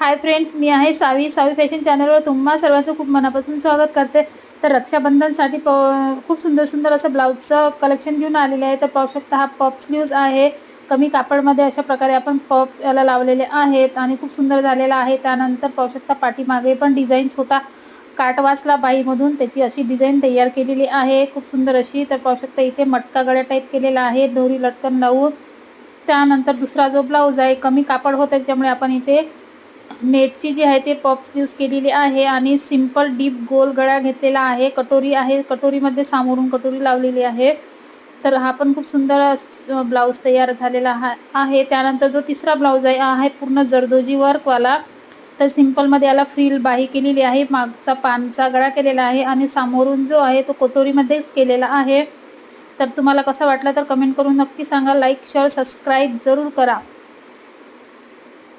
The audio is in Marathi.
हाय फ्रेंड्स, मी आहे सावी फॅशन चॅनलवर तुम्हा सर्वांचं खूप मनापासून स्वागत करते। तर रक्षाबंधनसाठी खूप सुंदर सुंदर असं ब्लाउजचं कलेक्शन घेऊन आलेले आहे। तर पाहू शकता हा पॉप स्लीव्ज आहे। कमी कापडमध्ये अशा प्रकारे आपण पॉप याला लावलेले आहेत आणि खूप सुंदर झालेला आहे। त्यानंतर पाहू शकता पाठीमागे पण डिझाइन छोटा काटवासला बाईमधून त्याची अशी डिझाइन तयार केलेली आहे, खूप सुंदर अशी। तर पाहू शकता इथे मटका गळा टाईप केलेला आहे, दोरी लटकन लावून। त्यानंतर दुसरा जो ब्लाउज आहे कमी कापड होतं त्याच्यामुळे आपण इथे नेटची जी आहे ते पॉप स्लीव्स केलेली आहे आणि सिंपल डीप गोल गळा घेतलेला आहे। कटोरी आहे, कटोरीमध्ये सामोरून कटोरी लावलेली आहे। तर हा पण खूप सुंदर ब्लाउज तयार झालेला आहे। त्यानंतर जो तिसरा ब्लाउज आहे पूर्ण जरदोजी वर्क वाला। तर सिंपल मध्ये याला फ्रिल बाही केलेली आहे, मागचा पानचा गळा केलेला आहे आणि सामोरून जो आहे तो कटोरीमध्येच केलेला आहे। तर तुम्हाला कसं वाटलं तर कमेंट करून नक्की सांगा, लाईक शेअर सबस्क्राइब जरूर करा।